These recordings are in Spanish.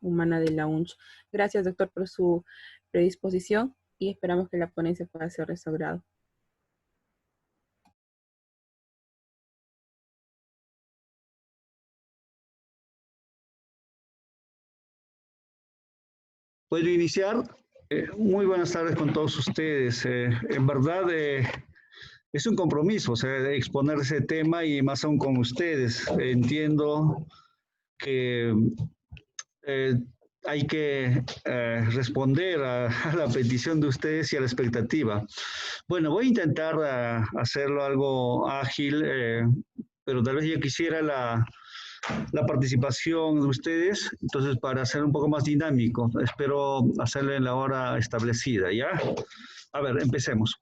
humana de la UNCH. Gracias, doctor, por su predisposición y esperamos que la ponencia pueda ser de su agrado. ¿Puedo iniciar? Muy buenas tardes con todos ustedes. En verdad es un compromiso, o sea, exponer ese tema y más aún con ustedes. Entiendo que hay que responder a la petición de ustedes y a la expectativa. Bueno, voy a intentar hacerlo algo ágil, pero tal vez yo quisiera la participación de ustedes, entonces para hacer un poco más dinámico, espero hacerlo en la hora establecida, ¿ya? A ver, empecemos.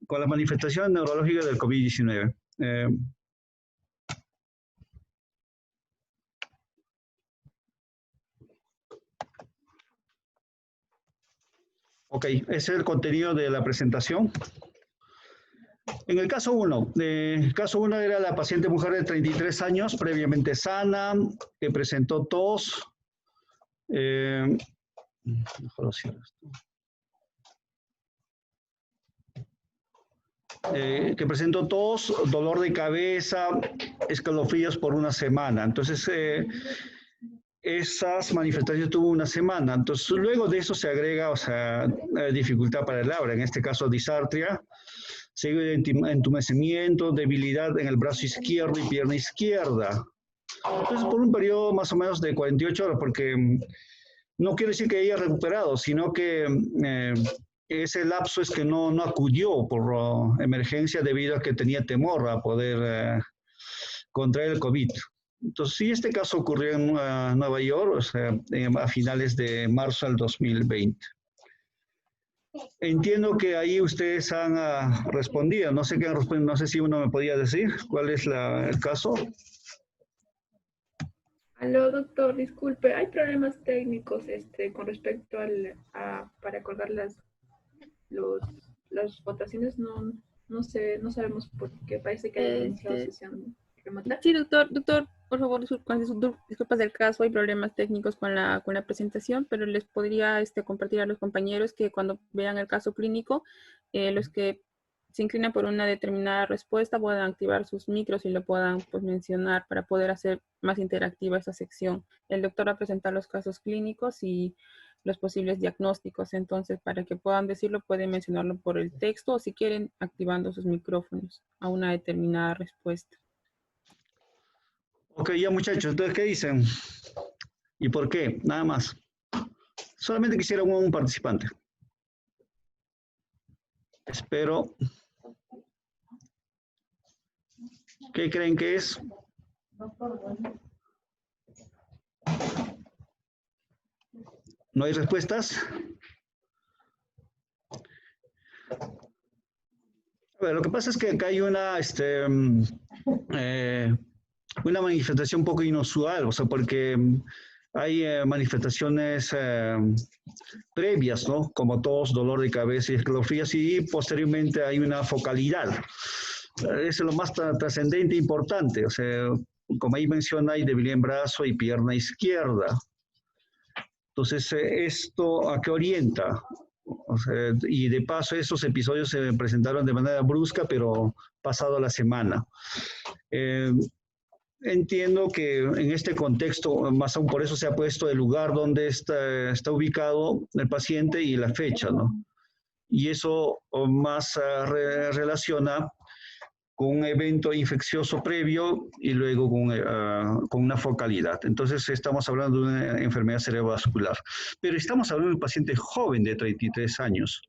Con las manifestaciones neurológicas del COVID-19. Ok, ese es el contenido de la presentación. En el caso 1, era la paciente mujer de 33 años, previamente sana, que presentó tos. Mejor cierro esto. Que presentó tos, dolor de cabeza, escalofríos por una semana. Entonces, esas manifestaciones tuvo una semana. Entonces, luego de eso se agrega, o sea, dificultad para el habla, en este caso disartria, seguido de entumecimiento, debilidad en el brazo izquierdo y pierna izquierda. Entonces, por un periodo más o menos de 48 horas, porque no quiere decir que haya recuperado, sino que ese lapso es que no acudió por emergencia debido a que tenía temor a poder contraer el COVID. Entonces, sí, este caso ocurrió en Nueva York, o sea, a finales de marzo del 2020. Entiendo que ahí ustedes han respondido, no sé qué han respondido, no sé si uno me podía decir cuál es el caso. Aló, doctor, disculpe, hay problemas técnicos con respecto para acordar las votaciones, no sabemos por qué, parece que hay iniciado sesión remota. Sí, doctor, por favor, disculpas del caso, hay problemas técnicos con la presentación, pero les podría compartir a los compañeros que cuando vean el caso clínico, los que se inclinan por una determinada respuesta puedan activar sus micros y lo puedan pues, mencionar para poder hacer más interactiva esa sección. El doctor va a presentar los casos clínicos y los posibles diagnósticos, entonces para que puedan decirlo pueden mencionarlo por el texto o si quieren activando sus micrófonos a una determinada respuesta. Ok, ya muchachos, entonces, ¿qué dicen? ¿Y por qué? Nada más. Solamente quisiera un participante. Espero. ¿Qué creen que es? ¿No hay respuestas? A ver, lo que pasa es que acá hay una manifestación un poco inusual, o sea, porque hay manifestaciones previas, ¿no? Como tos, dolor de cabeza y escalofríos, y posteriormente hay una focalidad. Eso es lo más trascendente e importante, o sea, como ahí menciona, hay debilidad en brazo y pierna izquierda. Entonces, ¿esto a qué orienta? O sea, y de paso, esos episodios se presentaron de manera brusca, pero pasado la semana. Entiendo que en este contexto, más aún por eso se ha puesto el lugar donde está ubicado el paciente y la fecha, ¿no? Y eso más relaciona con un evento infeccioso previo y luego con una focalidad. Entonces estamos hablando de una enfermedad cerebrovascular. Pero estamos hablando de un paciente joven de 33 años.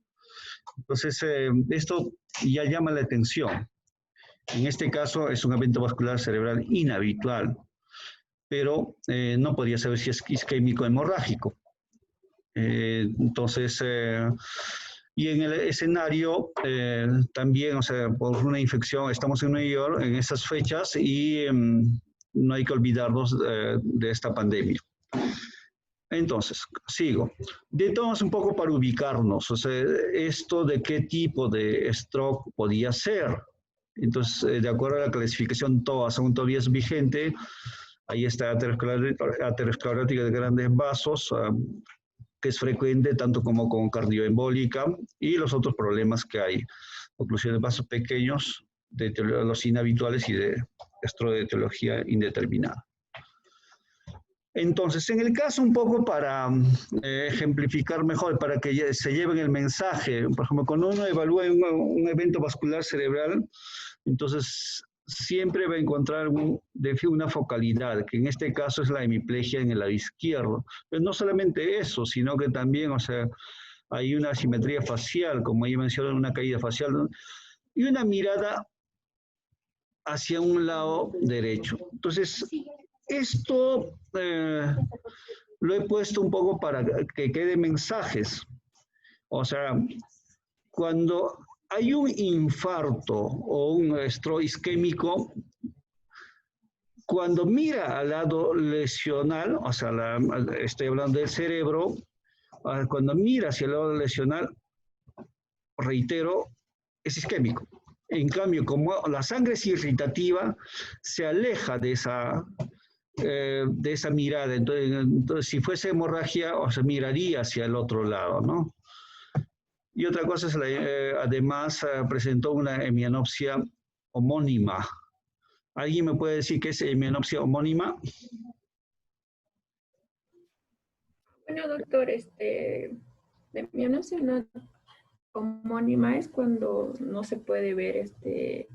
Entonces esto ya llama la atención. En este caso es un evento vascular cerebral inhabitual, pero no podría saber si es isquémico hemorrágico. Entonces, y en el escenario también, o sea, por una infección, estamos en Nueva York en esas fechas y no hay que olvidarnos de esta pandemia. Entonces, sigo. Detonamos un poco para ubicarnos, o sea, esto de qué tipo de stroke podía ser. Entonces, de acuerdo a la clasificación TOA, según todavía es vigente, Ahí está aterosclerótica de grandes vasos, que es frecuente tanto como con cardioembólica, y los otros problemas que hay, oclusión de vasos pequeños, de los inhabituales y de estrobodiología indeterminada. Entonces, en el caso un poco para ejemplificar mejor, para que se lleven el mensaje, por ejemplo, cuando uno evalúa un evento vascular cerebral, entonces siempre va a encontrar una focalidad, que en este caso es la hemiplegia en el lado izquierdo. Pero no solamente eso, sino que también, o sea, hay una asimetría facial, como ahí mencioné, una caída facial, ¿no? Y una mirada hacia un lado derecho. Entonces, esto lo he puesto un poco para que quede mensajes. O sea, cuando hay un infarto o un estrés isquémico, cuando mira al lado lesional, o sea, estoy hablando del cerebro, cuando mira hacia el lado lesional, reitero, es isquémico. En cambio, como la sangre es irritativa, se aleja de esa mirada. Entonces, si fuese hemorragia, o se miraría hacia el otro lado, ¿no? Y otra cosa es, además, presentó una hemianopsia homónima. ¿Alguien me puede decir qué es hemianopsia homónima? Bueno, doctor, la hemianopsia no homónima es cuando no se puede ver este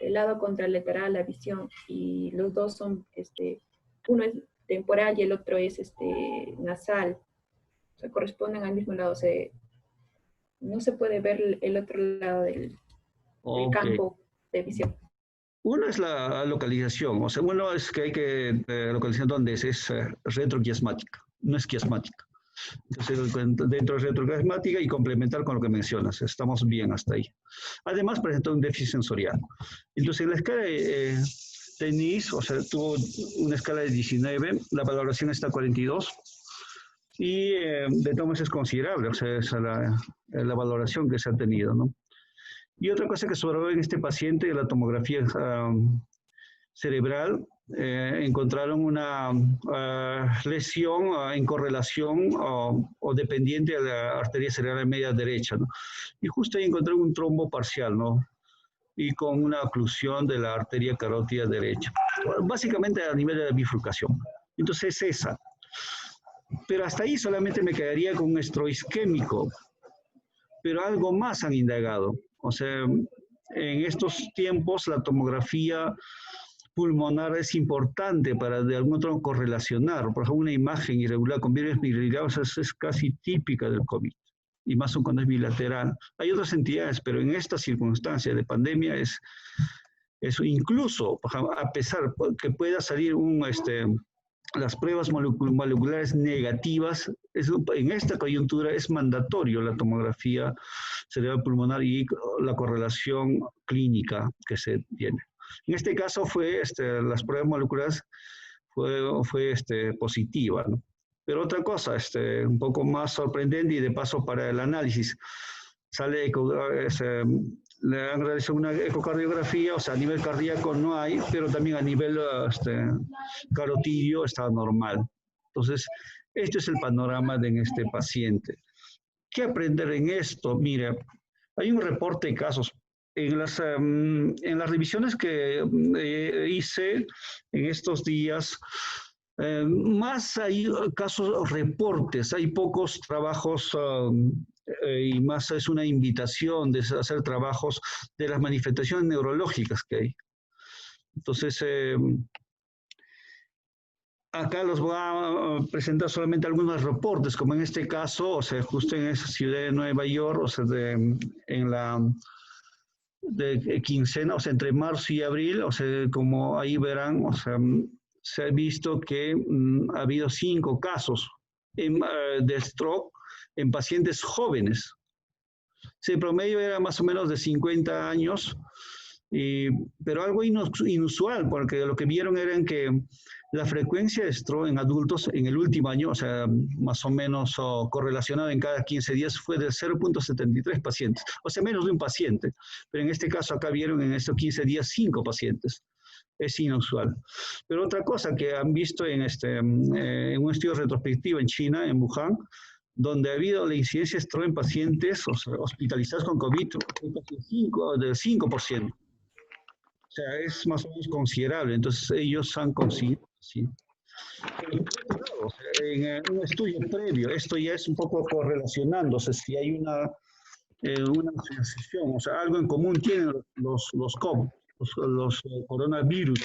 lado contralateral, la visión, y los dos son, uno es temporal y el otro es nasal, o sea, corresponden al mismo lado, no se puede ver el otro lado del campo de visión. Uno es la localización, o sea, uno es que hay que localizar dónde es retroquiasmática, no es quiasmática. Entonces, dentro de retroquiasmática y complementar con lo que mencionas, estamos bien hasta ahí. Además, presentó un déficit sensorial. Entonces, en la escala de NIS, o sea, tuvo una escala de 19, la valoración está a 42, y de todas maneras es considerable, o sea, es la valoración que se ha tenido, ¿no? Y otra cosa que sobrevive en este paciente, la tomografía cerebral, encontraron una lesión en correlación o dependiente a la arteria cerebral media derecha, ¿no? Y justo ahí encontraron un trombo parcial, ¿no? Y con una oclusión de la arteria carótida derecha. Básicamente a nivel de la bifurcación. Entonces es esa. Pero hasta ahí solamente me quedaría con un estrés isquémico. Pero algo más han indagado. O sea, en estos tiempos la tomografía pulmonar es importante para de algún modo correlacionar. Por ejemplo, una imagen irregular con virus biliares es casi típica del COVID, y más cuando es bilateral. Hay otras entidades, pero en estas circunstancias de pandemia es incluso, a pesar que pueda salir las pruebas moleculares negativas, en esta coyuntura es mandatorio la tomografía cerebral pulmonar y la correlación clínica que se tiene. En este caso fue, las pruebas moleculares fue positiva, ¿no? Pero otra cosa, un poco más sorprendente y de paso para el análisis, le han realizado una ecocardiografía, o sea, a nivel cardíaco no hay, pero también a nivel carotidio está normal. Entonces, este es el panorama de este paciente. ¿Qué aprender en esto? Mire, hay un reporte de casos. En las revisiones que hice en estos días, más hay casos, reportes, hay pocos trabajos y más es una invitación de hacer trabajos de las manifestaciones neurológicas que hay. Entonces, acá los voy a presentar solamente algunos reportes, como en este caso, o sea, justo en esa ciudad de Nueva York, o sea, en la de quincena, o sea, entre marzo y abril, o sea, como ahí verán, o sea, se ha visto que ha habido 5 casos de stroke en pacientes jóvenes. Sí, el promedio era más o menos de 50 años, pero algo inusual, porque lo que vieron era que la frecuencia de stroke en adultos en el último año, o sea, más o menos correlacionado en cada 15 días, fue de 0.73 pacientes, o sea, menos de un paciente. Pero en este caso acá vieron en estos 15 días 5 pacientes. es inusual. Pero otra cosa que han visto en un estudio retrospectivo en China, en Wuhan, donde ha habido la incidencia de stroke en pacientes hospitalizados con COVID del 5%. O sea, es más o menos considerable. Entonces, ellos han conseguido, sí. Pero, claro, en un estudio previo, esto ya es un poco correlacionándose, si hay una asociación, o sea, algo en común tienen los COV, los coronavirus.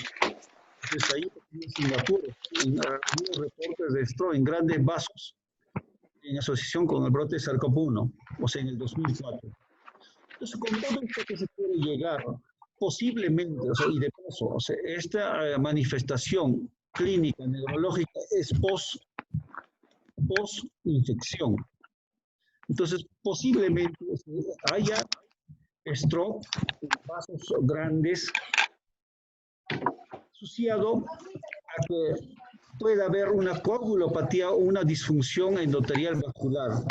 Entonces, ahí en Singapur, hubo reportes de stroke en grandes vasos, en asociación con el brote de SARS-CoV-1, o sea, en el 2004. Entonces, con todo esto que se puede llegar, posiblemente, o sea, y de paso, o sea, esta manifestación clínica neurológica es post-infección. Entonces, posiblemente haya stroke en vasos grandes asociado a que pueda haber una coagulopatía o una disfunción endotelial vascular.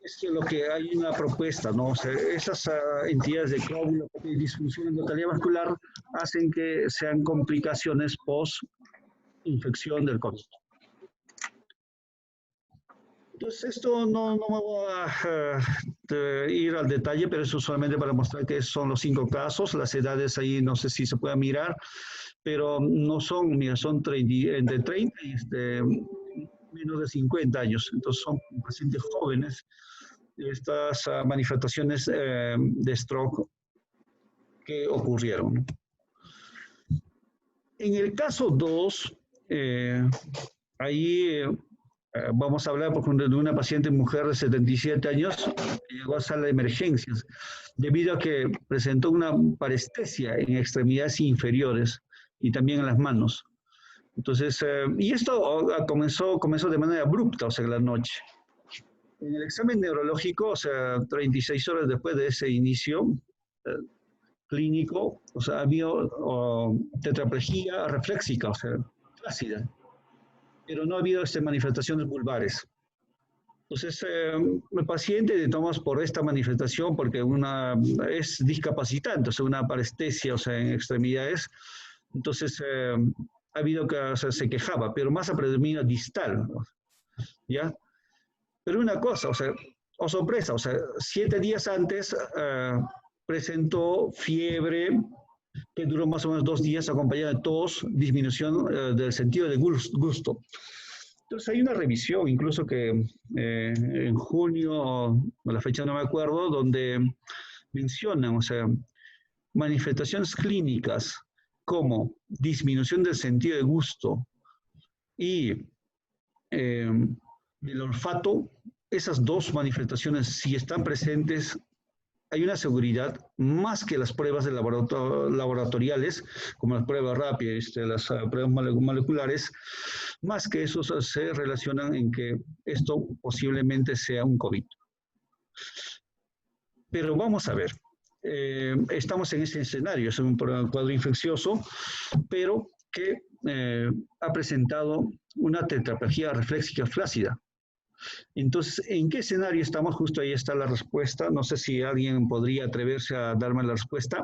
Es que lo que hay una propuesta, ¿no? O sea, esas entidades de coagulopatía y disfunción endotelial vascular hacen que sean complicaciones post-infección del COVID. Entonces, esto no me voy a ir al detalle, pero eso solamente para mostrar que son los 5 casos. Las edades ahí no sé si se puede mirar, pero no son, mira, son entre 30 y menos de 50 años. Entonces, son pacientes jóvenes. Estas manifestaciones de stroke que ocurrieron. En el caso 2, ahí vamos a hablar de una paciente mujer de 77 años que llegó a sala de emergencias debido a que presentó una parestesia en extremidades inferiores y también en las manos. Entonces, y esto comenzó de manera abrupta, o sea, en la noche. En el examen neurológico, o sea, 36 horas después de ese inicio clínico, o sea, había tetraplegia reflexica, o sea, flácida, pero no ha habido manifestaciones vulvares. Entonces, el paciente detectamos por esta manifestación, porque es discapacitante, o sea, una parestesia, o sea, en extremidades. Entonces, ha habido que, o sea, se quejaba, pero más a predomina distal, ¿ya? Pero una cosa, o sea, oh sorpresa, o sea, 7 días antes presentó fiebre que duró más o menos 2 días acompañada de tos, disminución del sentido de gusto. Entonces hay una revisión, incluso que en junio, la fecha no me acuerdo, donde mencionan, o sea, manifestaciones clínicas como disminución del sentido de gusto y el olfato. Esas dos manifestaciones, si están presentes, hay una seguridad más que las pruebas de laboratoriales, como las pruebas rápidas, las pruebas moleculares, más que eso se relacionan en que esto posiblemente sea un COVID. Pero vamos a ver, estamos en ese escenario, es un cuadro infeccioso, pero que ha presentado una tetraplegia reflexica flácida. Entonces, ¿en qué escenario estamos? Justo ahí está la respuesta. No sé si alguien podría atreverse a darme la respuesta.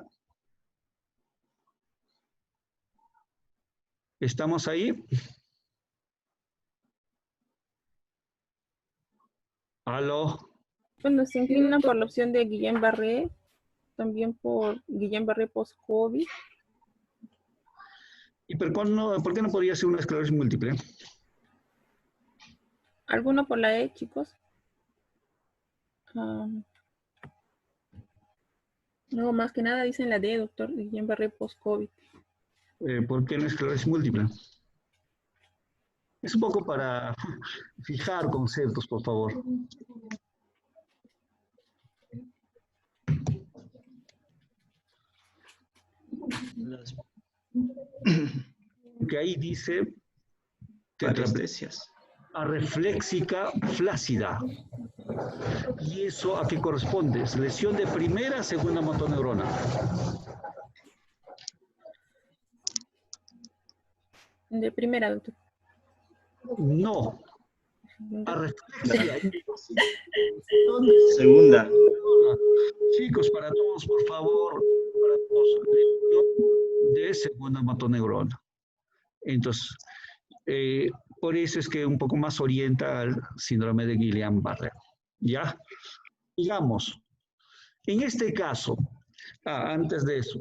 ¿Estamos ahí? ¿Aló? Bueno, se inclinan por la opción de Guillain-Barré, también por Guillain-Barré post-COVID. ¿Y por qué no podría ser una esclerosis múltiple? ¿Alguno por la E, chicos? No, más que nada dicen la D, doctor, Guillain-Barré post-COVID. ¿Por qué no esclerosis múltiple? Es un poco para fijar conceptos, por favor. Que ahí dice parestesias. Reflexica flácida. ¿Y eso a qué corresponde? ¿Es lesión de primera o segunda motoneurona? De primera, doctor. No. A reflexia. Segunda. Chicos, para todos, por favor. Para todos. de segunda motoneurona. Entonces, por eso es que un poco más orienta al síndrome de Guillain-Barré. ¿Ya? Digamos, en este caso, antes de eso,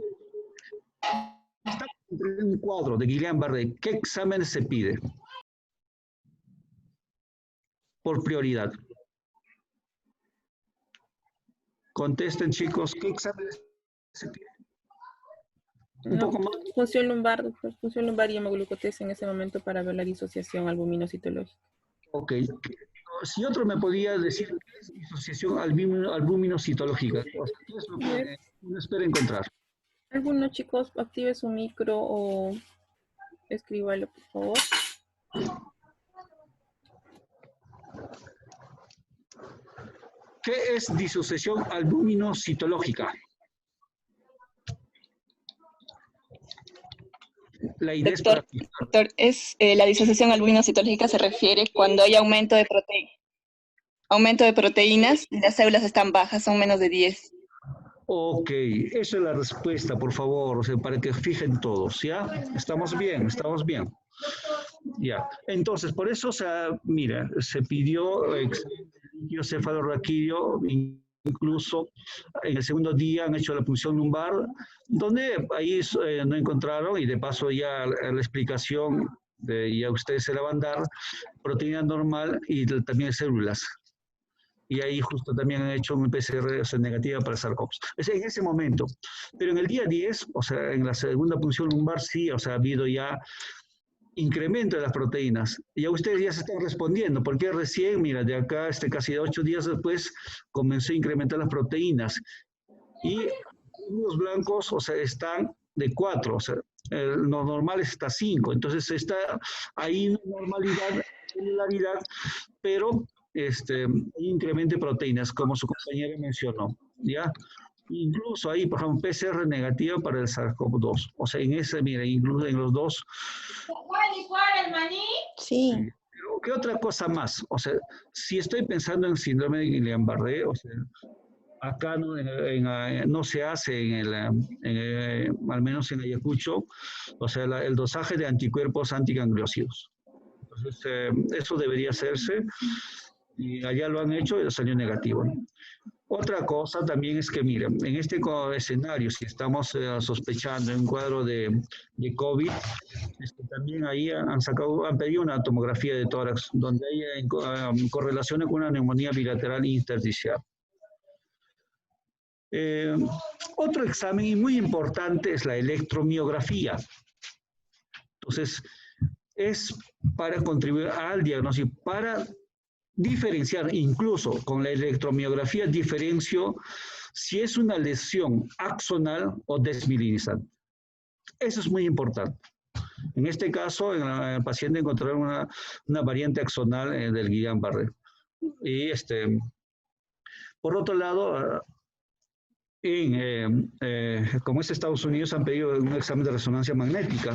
estamos en un cuadro de Guillain-Barré. ¿Qué exámenes se pide? Por prioridad. Contesten, chicos, ¿qué exámenes se pide? Un poco más. Función lumbar, doctor. Función lumbar y hemoglucotés en ese momento para ver la disociación albumino-citológica. Ok. Si otro me podía decir qué es disociación albumino-citológica, ¿qué es lo que uno espera encontrar? Algunos chicos, active su micro o escríbalo, por favor. ¿Qué es disociación albumino-citológica? La idea Doctor, la disociación albumino-citológica se refiere cuando hay aumento de proteínas y las células están bajas, son menos de 10. Ok, esa es la respuesta, por favor, o sea, para que fijen todos, ¿ya? Estamos bien, estamos bien. Ya, entonces, por eso, o sea, mira, se pidió cefalorraquídeo, incluso en el segundo día han hecho la punción lumbar, donde ahí no encontraron, y de paso ya la explicación, ya ustedes se la van a dar, proteína normal y también células. Y ahí justo también han hecho un PCR, o sea, negativa para sarcopos. Es en ese momento. Pero en el día 10, o sea, en la segunda punción lumbar sí, o sea, ha habido ya incremento de las proteínas. Ya ustedes ya se están respondiendo, porque recién, mira, de acá, casi 8 días después, comenzó a incrementar las proteínas. Y los blancos, o sea, están de 4, o sea, lo normal está 5. Entonces está ahí normalidad, celularidad, pero incremento de proteínas, como su compañera mencionó, ¿ya? Incluso ahí, por ejemplo, PCR negativa para el SARS-CoV-2. O sea, en ese, mira, incluso en los dos. ¿Cuál, el maní? Sí. Pero, ¿qué otra cosa más? O sea, si estoy pensando en síndrome de Guillain-Barré, o sea, acá no se hace al menos en Ayacucho, o sea, el dosaje de anticuerpos antigangliósidos. Entonces, eso debería hacerse. Y allá lo han hecho y salió negativo, ¿no? Otra cosa también es que, miren, en este escenario, si estamos sospechando en un cuadro de COVID, también ahí han pedido una tomografía de tórax, donde hay correlaciones con una neumonía bilateral intersticial. Otro examen muy importante es la electromiografía. Entonces, es para contribuir al diagnóstico, para diferenciar, incluso con la electromiografía, diferencio si es una lesión axonal o desmielinizante. Eso es muy importante. En este caso, en el paciente encontraron una variante axonal del Guillain-Barré. Y por otro lado, como es Estados Unidos, han pedido un examen de resonancia magnética.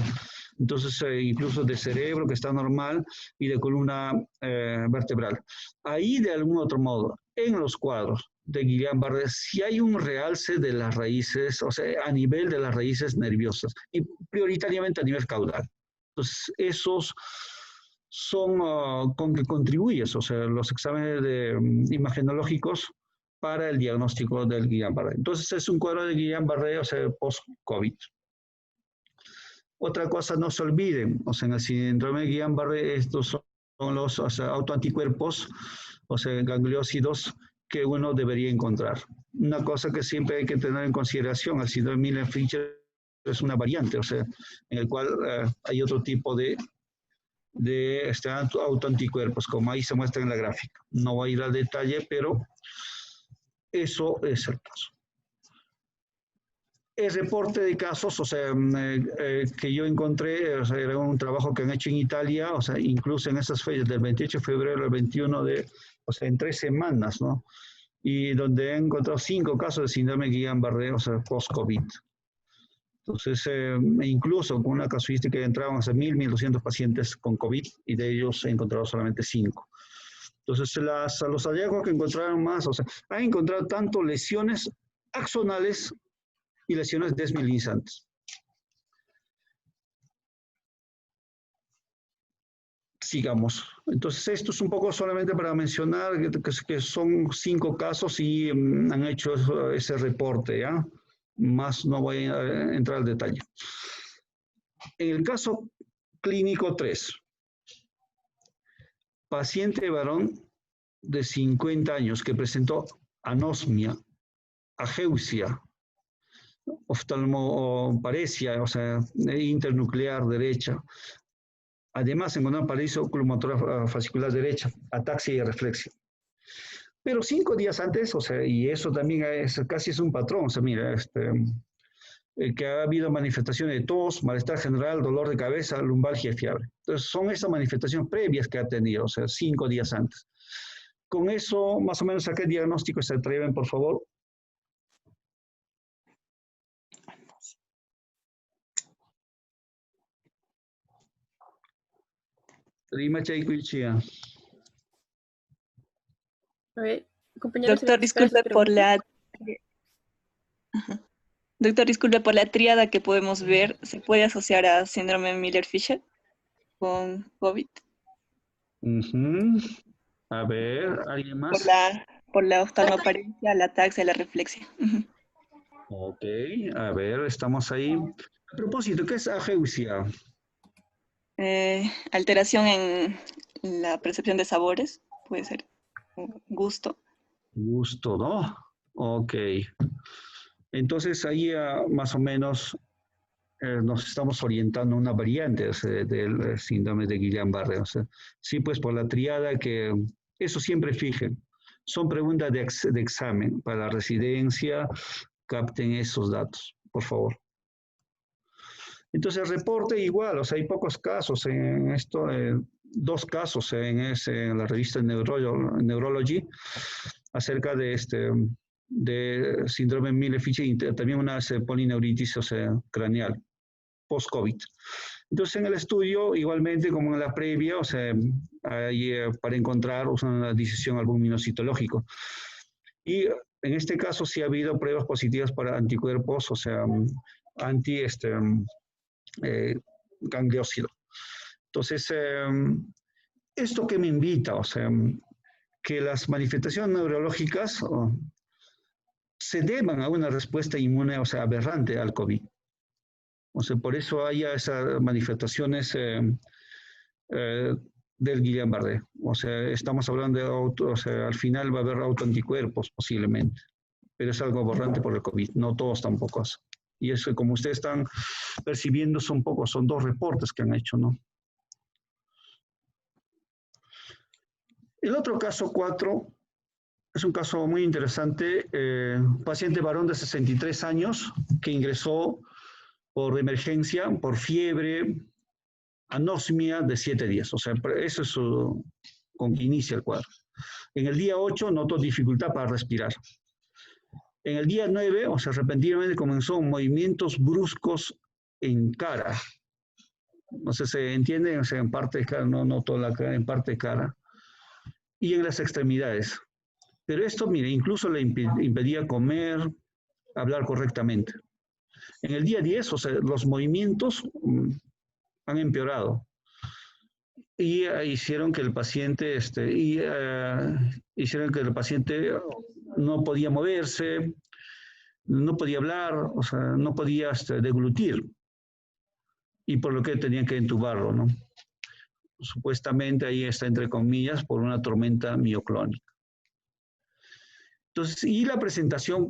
Entonces, incluso de cerebro, que está normal, y de columna vertebral. Ahí, de algún otro modo, en los cuadros de Guillain-Barré, si hay un realce de las raíces, o sea, a nivel de las raíces nerviosas, y prioritariamente a nivel caudal. Entonces, esos son con que contribuyes, o sea, los exámenes imagenológicos para el diagnóstico del Guillain-Barré. Entonces, es un cuadro de Guillain-Barré, o sea, post-COVID. Otra cosa, no se olviden, o sea, en el síndrome de Guillain-Barré, estos son los autoanticuerpos, o sea, gangliósidos, que uno debería encontrar. Una cosa que siempre hay que tener en consideración, el síndrome de Miller-Fisher es una variante, o sea, en el cual hay otro tipo de autoanticuerpos, como ahí se muestra en la gráfica. No voy a ir al detalle, pero eso es el caso. El reporte de casos, o sea, que yo encontré, o sea, era un trabajo que han hecho en Italia, o sea, incluso en esas fechas, del 28 de febrero al 21 o sea, en 3 semanas, ¿no? Y donde han encontrado 5 casos de síndrome de Guillain-Barré, o sea, post-COVID. Entonces, incluso con una casuística que entraban hasta 1.200 pacientes con COVID, y de ellos he encontrado solamente 5. Entonces, los hallazgos que encontraron más, o sea, han encontrado tanto lesiones axonales y lesiones desmielinizantes. sigamos. Entonces, esto es un poco solamente para mencionar que son 5 casos y han hecho ese reporte, ¿ya? Más no voy a entrar al detalle. En el caso clínico 3, paciente varón de 50 años que presentó anosmia, ageusia, oftalmoparesia, o sea, internuclear derecha. Además, encontró parálisis oculomotora fascicular derecha, ataxia y reflexia. Pero 5 días antes, o sea, y eso también casi es un patrón, o sea, mira, que ha habido manifestaciones de tos, malestar general, dolor de cabeza, lumbalgia y fiebre. Entonces, son esas manifestaciones previas que ha tenido, o sea, 5 días antes. Con eso, más o menos, ¿a qué diagnóstico se atreven, por favor? A ver, compañeros, Doctor, disculpe por la... Doctor, disculpe por la tríada que podemos ver. ¿Se puede asociar a síndrome Miller-Fisher con COVID? A ver, ¿alguien más? Por la oftalmoparesia, la ataxia y la reflexia. Ok, a ver, estamos ahí. A propósito, ¿qué es ageusia? Alteración en la percepción de sabores, puede ser gusto. Gusto, ¿no? Ok. Entonces ahí más o menos nos estamos orientando a una variante, o sea, del síndrome de Guillain-Barré. O sea, sí, pues por la triada que eso siempre fijen. Son preguntas de examen para la residencia. Capten esos datos, por favor. Entonces, el reporte igual, o sea, hay pocos casos en esto, 2 casos en la revista Neurology acerca de síndrome Miller-Fisher y también una polineuritis, o sea, craneal, post-COVID. Entonces, en el estudio, igualmente como en la previa, o sea, ahí, para encontrar una disección albuminocitológico. Y en este caso sí ha habido pruebas positivas para anticuerpos, o sea, gangliósido. Entonces, ¿esto qué me invita? O sea, que las manifestaciones neurológicas se deban a una respuesta inmune, o sea, aberrante al COVID. O sea, por eso haya esas manifestaciones del Guillain-Barré. O sea, estamos hablando de o sea, al final va a haber autoanticuerpos posiblemente, pero es algo aberrante por el COVID, no todos tampoco. Y eso, como ustedes están percibiendo, son 2 reportes que han hecho, ¿no? El otro caso 4 es un caso muy interesante. Paciente varón de 63 años que ingresó por emergencia, por fiebre, anosmia de 7 días. O sea, eso es con que inicia el cuadro. En el día 8 notó dificultad para respirar. En el día 9, o sea, repentinamente comenzó movimientos bruscos en cara. No sé si se entiende, o sea, en parte de cara, no noto la cara, en parte de cara. Y en las extremidades. Pero esto, mire, incluso le impedía comer, hablar correctamente. En el día 10, o sea, los movimientos han empeorado. Y hicieron que el paciente, hicieron que el paciente no podía moverse, no podía hablar, o sea, no podía deglutir. Y por lo que tenían que entubarlo, ¿no? Supuestamente ahí está entre comillas por una tormenta mioclónica. Entonces, y la presentación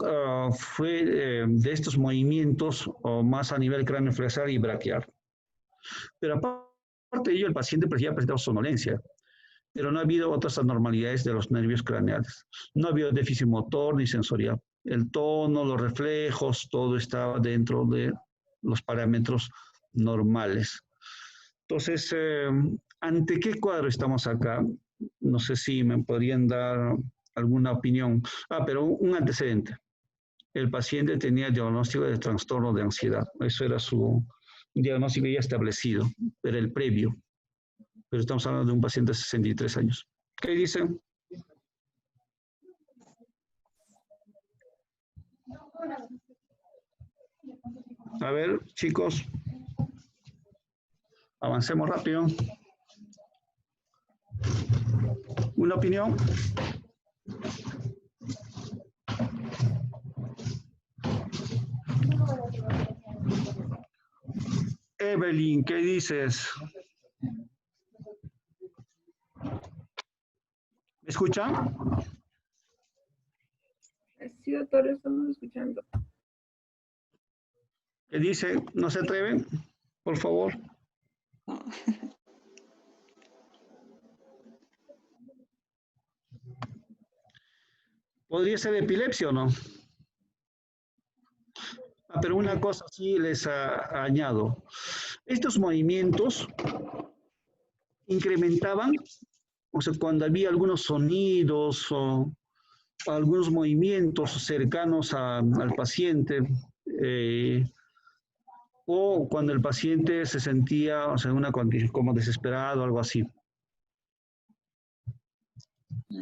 fue de estos movimientos más a nivel craneoflexural y braquial. Pero aparte de ello, el paciente ya presentaba somnolencia, pero no ha habido otras anormalidades de los nervios craneales. No ha habido déficit motor ni sensorial. El tono, los reflejos, todo estaba dentro de los parámetros normales. Entonces, ¿ante qué cuadro estamos acá? No sé si me podrían dar alguna opinión. Pero un antecedente. El paciente tenía diagnóstico de trastorno de ansiedad. Eso era su diagnóstico ya establecido, era el previo. Pero estamos hablando de un paciente de 63 años. ¿Qué dicen? A ver, chicos. Avancemos rápido. ¿Alguna opinión? Evelyn, ¿qué dices? ¿Me escuchan? Sí, doctor, lo estamos escuchando. ¿Qué dice? ¿No se atreven? Por favor. ¿Podría ser epilepsia o no? Pero una cosa sí les añado. Estos movimientos incrementaban, o sea, cuando había algunos sonidos o algunos movimientos cercanos al paciente, o cuando el paciente se sentía, o sea, en una condición como desesperado, algo así.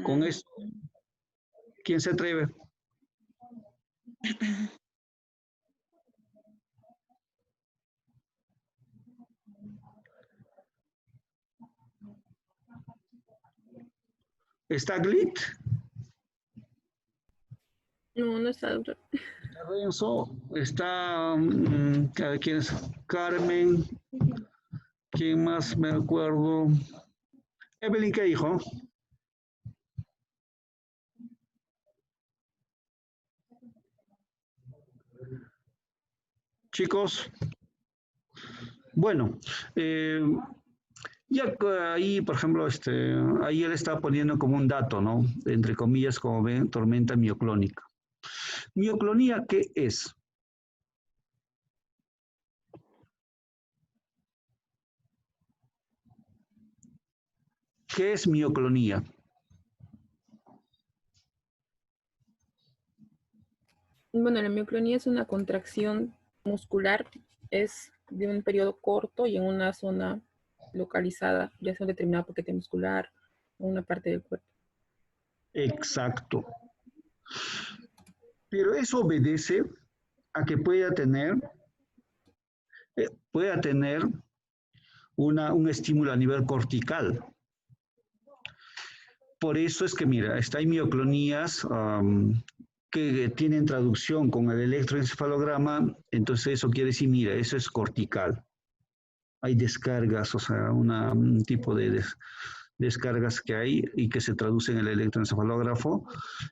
Con eso, ¿quién se atreve? ¿Está Glit? No, no está, doctor. Renzo, está, ¿quién es? Carmen, ¿quién más me acuerdo? Evelyn, ¿qué dijo? Chicos, bueno, ya ahí, por ejemplo, ahí él está poniendo como un dato, ¿no? Entre comillas, como ven, tormenta mioclónica. ¿Mioclonía qué es? ¿Qué es mioclonía? Bueno, la mioclonía es una contracción muscular, es de un periodo corto y en una zona localizada, ya sea un determinado paquete muscular o una parte del cuerpo. Exacto. Pero eso obedece a que pueda tener un estímulo a nivel cortical. Por eso es que, mira, hay mioclonías que tienen traducción con el electroencefalograma, entonces eso quiere decir, mira, eso es cortical. Hay descargas, o sea, un tipo de descargas que hay y que se traducen en el electroencefalógrafo,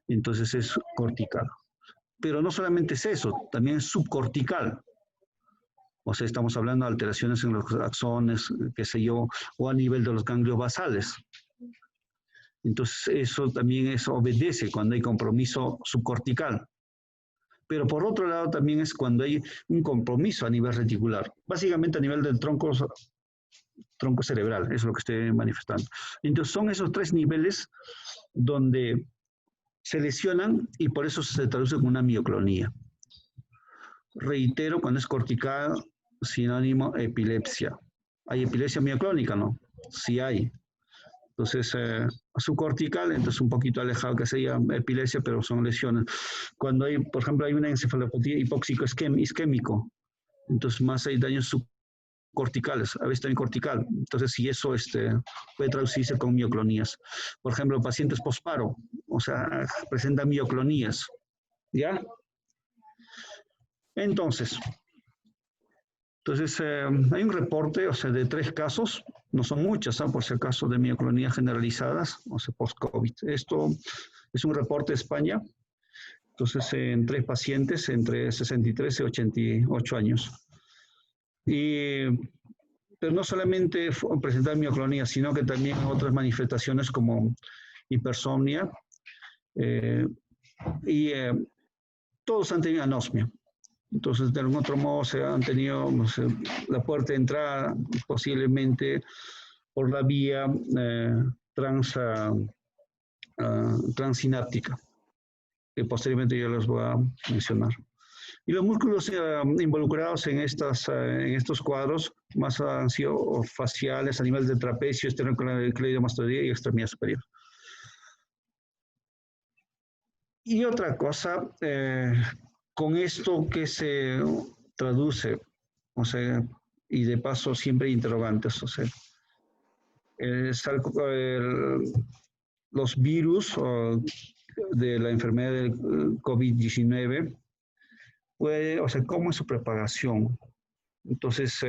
entonces es cortical. Pero no solamente es eso, también es subcortical. O sea, estamos hablando de alteraciones en los axones, qué sé yo, o a nivel de los ganglios basales. Entonces, eso también obedece cuando hay compromiso subcortical. Pero por otro lado, también es cuando hay un compromiso a nivel reticular, básicamente a nivel del tronco cerebral, eso es lo que estoy manifestando. Entonces, son esos tres niveles donde se lesionan y por eso se traduce como una mioclonía. Reitero, cuando es cortical, sinónimo epilepsia. ¿Hay epilepsia mioclónica? No, sí hay. Entonces, subcortical, entonces un poquito alejado que sería epilepsia, pero son lesiones. Cuando hay, por ejemplo, hay una encefalopatía hipóxico isquémico, entonces más hay daños subcorticales, a veces también cortical. Entonces, si eso puede traducirse con mioclonías. Por ejemplo, pacientes posparo, o sea, presentan mioclonías, ¿ya? Entonces, hay un reporte, o sea, de 3 casos, no son muchas, por si acaso, de mioclonías generalizadas, o sea, post-COVID. Esto es un reporte de España, entonces, en 3 pacientes entre 63 y 88 años. Pero no solamente presentar mioclonía, sino que también otras manifestaciones como hipersomnia, todos han tenido anosmia. Entonces, de algún otro modo, se han tenido, no sé, la puerta de entrada posiblemente por la vía transsináptica, que posteriormente yo les voy a mencionar. Y los músculos involucrados en estos cuadros más han sido faciales a nivel del trapecio, esternocleidomastoidea y extremidad superior. Y otra cosa, con esto que se traduce, o sea, y de paso siempre hay interrogantes, o sea, los virus de la enfermedad del COVID-19, o sea, cómo es su propagación. Entonces,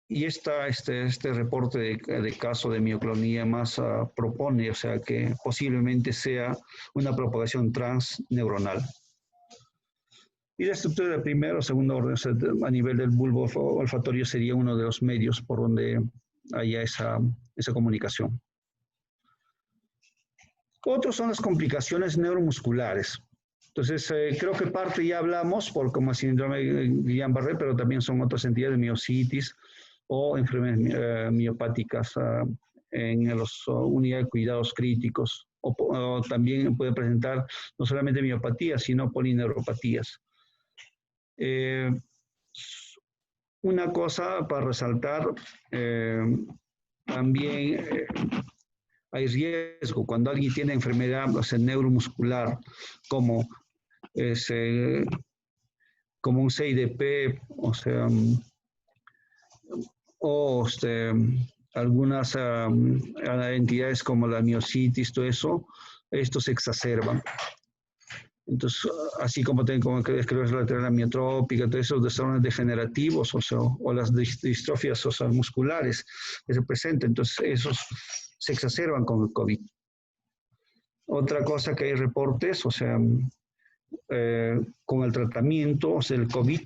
y este reporte de caso de mioclonía más propone, o sea, que posiblemente sea una propagación transneuronal. Y la estructura de primero o segundo orden, o sea, a nivel del bulbo olfatorio, sería uno de los medios por donde haya esa comunicación. Otros son las complicaciones neuromusculares. Entonces, creo que parte ya hablamos por como síndrome de Guillain-Barré, pero también son otras entidades de miositis o enfermedades miopáticas en las unidades de cuidados críticos. O también puede presentar no solamente miopatías, sino polineuropatías. Una cosa para resaltar, también hay riesgo cuando alguien tiene enfermedad, o sea, neuromuscular, como un CIDP, o sea, algunas entidades como la miositis, todo eso, estos se exacerban. Entonces, así como tengo esclerosis lateral amiotrópica, todos esos desórdenes degenerativos, o las distrofias musculares que se presentan, entonces esos se exacerban con el COVID. Otra cosa que hay reportes, o sea, con el tratamiento, o sea, el COVID,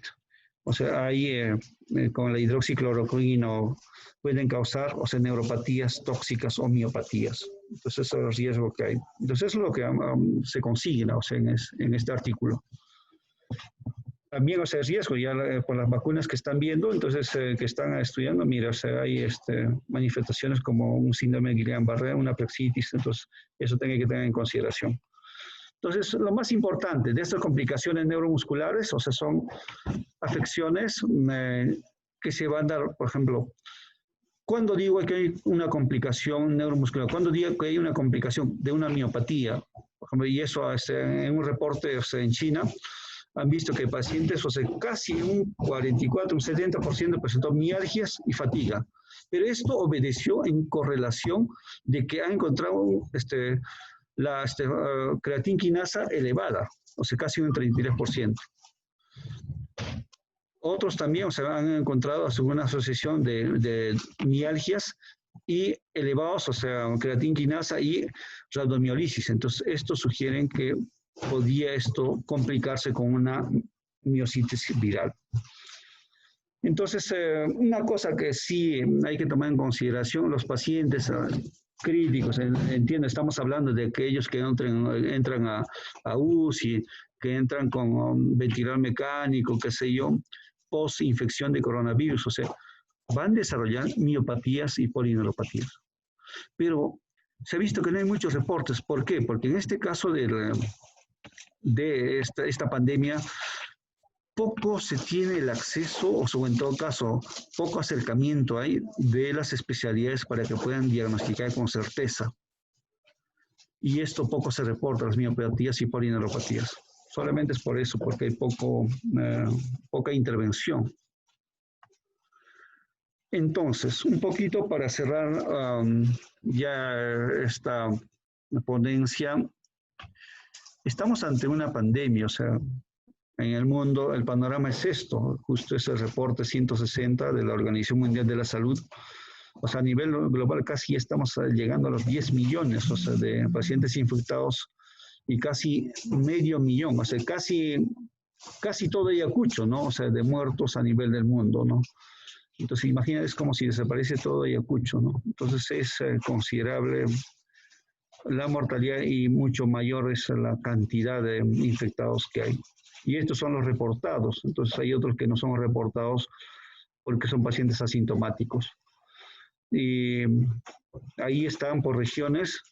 o sea, hay con la hidroxicloroquina pueden causar, o sea, neuropatías tóxicas o miopatías. Entonces, eso es el riesgo que hay. Entonces, eso es lo que se consigna, o sea, en este artículo. También, o sea, el riesgo, ya por las vacunas que están viendo, entonces, que están estudiando, mira, o sea, hay manifestaciones como un síndrome de Guillain-Barré, una plexitis, entonces, eso tiene que tener en consideración. Entonces, lo más importante de estas complicaciones neuromusculares, o sea, son afecciones que se van a dar, por ejemplo, cuando digo que hay una complicación neuromuscular, cuando digo que hay una complicación de una miopatía, por ejemplo, y eso en un reporte en China, han visto que pacientes, o sea, casi un 44, un 70% presentó mialgias y fatiga. Pero esto obedeció en correlación de que ha encontrado la creatina quinasa elevada, o sea, casi un 33%. Otros también, o sea, han encontrado una asociación de mialgias y elevados, o sea, creatina quinasa y rhabdomiolisis. Entonces, estos sugieren que podía esto complicarse con una miositis viral. Entonces, una cosa que sí hay que tomar en consideración, los pacientes críticos, entiendo, estamos hablando de aquellos que entran a UCI, que entran con ventilador mecánico, qué sé yo, post-infección de coronavirus, o sea, van a desarrollar miopatías y polineuropatías. Pero se ha visto que no hay muchos reportes. ¿Por qué? Porque en este caso de esta pandemia, poco se tiene el acceso, o en todo caso, poco acercamiento hay de las especialidades para que puedan diagnosticar con certeza. Y esto poco se reporta, las miopatías y polineuropatías. Solamente es por eso, porque hay poca intervención. Entonces, un poquito para cerrar ya esta ponencia, estamos ante una pandemia, o sea, en el mundo el panorama es esto, justo ese reporte 160 de la Organización Mundial de la Salud. O sea, a nivel global casi estamos llegando a los 10 millones, o sea, de pacientes infectados y casi medio millón, o sea, casi todo Ayacucho, ¿no? O sea, de muertos a nivel del mundo, ¿no? Entonces, imagínate, es como si desaparece todo Ayacucho, ¿no? Entonces, es considerable la mortalidad y mucho mayor es la cantidad de infectados que hay. Y estos son los reportados. Entonces, hay otros que no son reportados porque son pacientes asintomáticos. Y ahí están por regiones.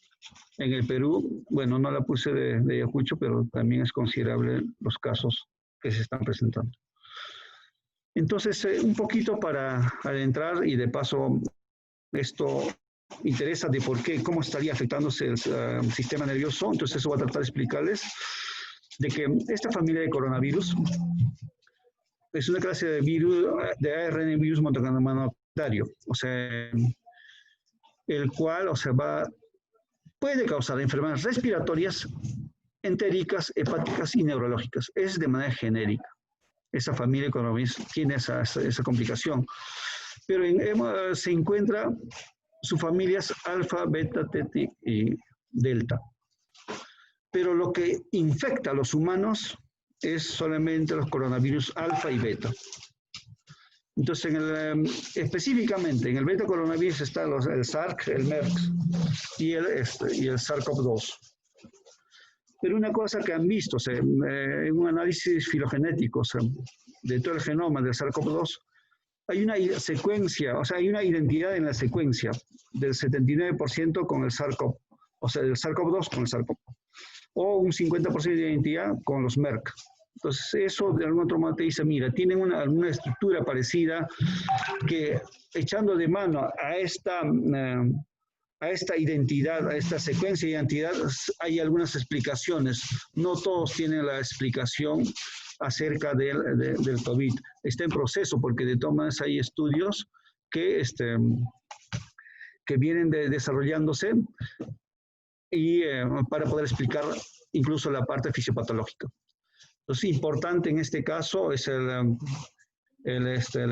En el Perú, bueno, no la puse de Ayacucho, pero también es considerable los casos que se están presentando. Entonces, un poquito para adentrar y de paso esto interesa de por qué, cómo estaría afectándose el sistema nervioso. Entonces, eso voy a tratar de explicarles de que esta familia de coronavirus es una clase de virus, de ARN virus mononucleotidario, o sea, el cual, o sea, va puede causar enfermedades respiratorias, entéricas, hepáticas y neurológicas. Es de manera genérica. Esa familia tiene esa complicación. Pero se encuentra subfamilias alfa, beta, teta y delta. Pero lo que infecta a los humanos es solamente los coronavirus alfa y beta. Entonces, específicamente en el beta coronavirus está el SARS, el MERS y el SARS-CoV-2. Pero una cosa que han visto, en un análisis filogenético de todo el genoma del SARS-CoV-2, hay una secuencia, hay una identidad en la secuencia del 79% con el SARS-CoV, el SARS-CoV-2 con el SARS-CoV, o un 50% de identidad con los MERS. Entonces, eso de algún otro modo te dice, mira, tienen alguna estructura parecida que echando de mano a esta identidad, a esta secuencia de identidad, hay algunas explicaciones. No todos tienen la explicación acerca del COVID. Está en proceso porque de todas maneras hay estudios que vienen desarrollándose y para poder explicar incluso la parte fisiopatológica. Entonces, importante en este caso es la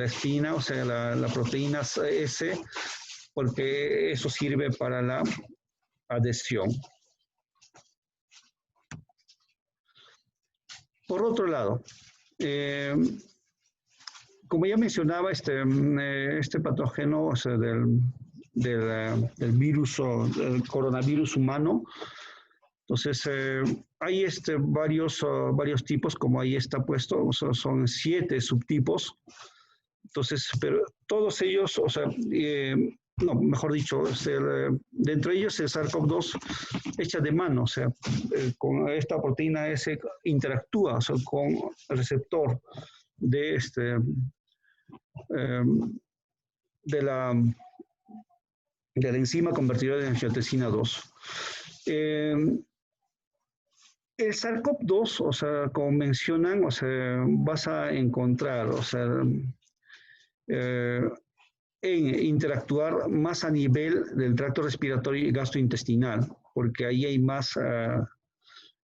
espina, la proteína S, porque eso sirve para la adhesión. Por otro lado, como ya mencionaba, este patógeno del virus o del coronavirus humano, entonces hay varios tipos, como ahí está puesto, son 7 subtipos. Entonces, pero todos ellos, no, mejor dicho, dentro de ellos el SARS-CoV-2 echa de mano, con esta proteína S interactúa con el receptor de la enzima convertidora de angiotensina 2. El SARS-CoV-2, como mencionan, vas a encontrar, en interactuar más a nivel del tracto respiratorio y gastrointestinal, porque ahí hay más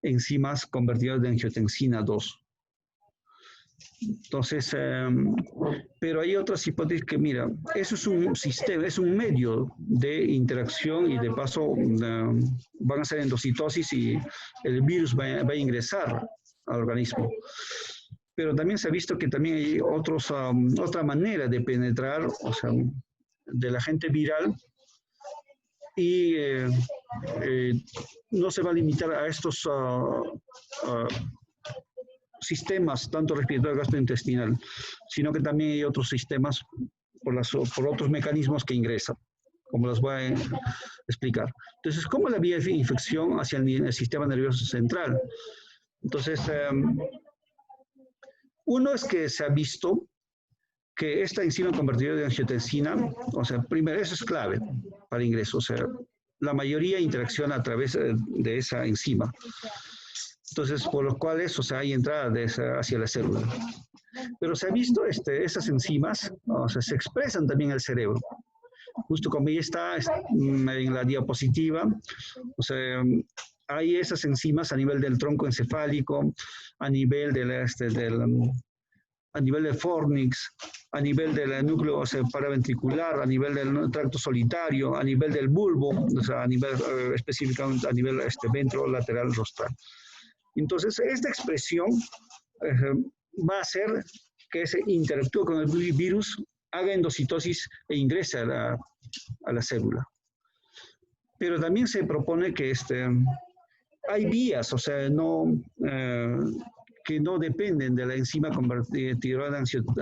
enzimas convertidas de angiotensina 2. Entonces, pero hay otras hipótesis que, mira, eso es un sistema, es un medio de interacción y de paso van a ser endocitosis y el virus va a ingresar al organismo. Pero también se ha visto que también hay otra manera de penetrar, del agente viral y no se va a limitar a estos sistemas, tanto respiratorio como gastrointestinal, sino que también hay otros sistemas por otros mecanismos que ingresan, como los voy a explicar. Entonces, ¿cómo la vía de infección hacia el sistema nervioso central? Entonces, uno es que se ha visto que esta enzima convertidora de angiotensina, primero, eso es clave para ingreso, la mayoría interacciona a través de esa enzima. Entonces, por lo cual hay entrada hacia la célula. Pero se ha visto esas enzimas, se expresan también en el cerebro. Justo como ya está en la diapositiva, hay esas enzimas a nivel del tronco encefálico, a nivel del fornix, a nivel del núcleo paraventricular, a nivel del tracto solitario, a nivel del bulbo, a nivel específicamente a nivel ventrolateral rostral. Entonces, esta expresión va a hacer que se interactúe con el virus, haga endocitosis e ingrese a la célula. Pero también se propone que hay vías, que no dependen de la enzima convertidora de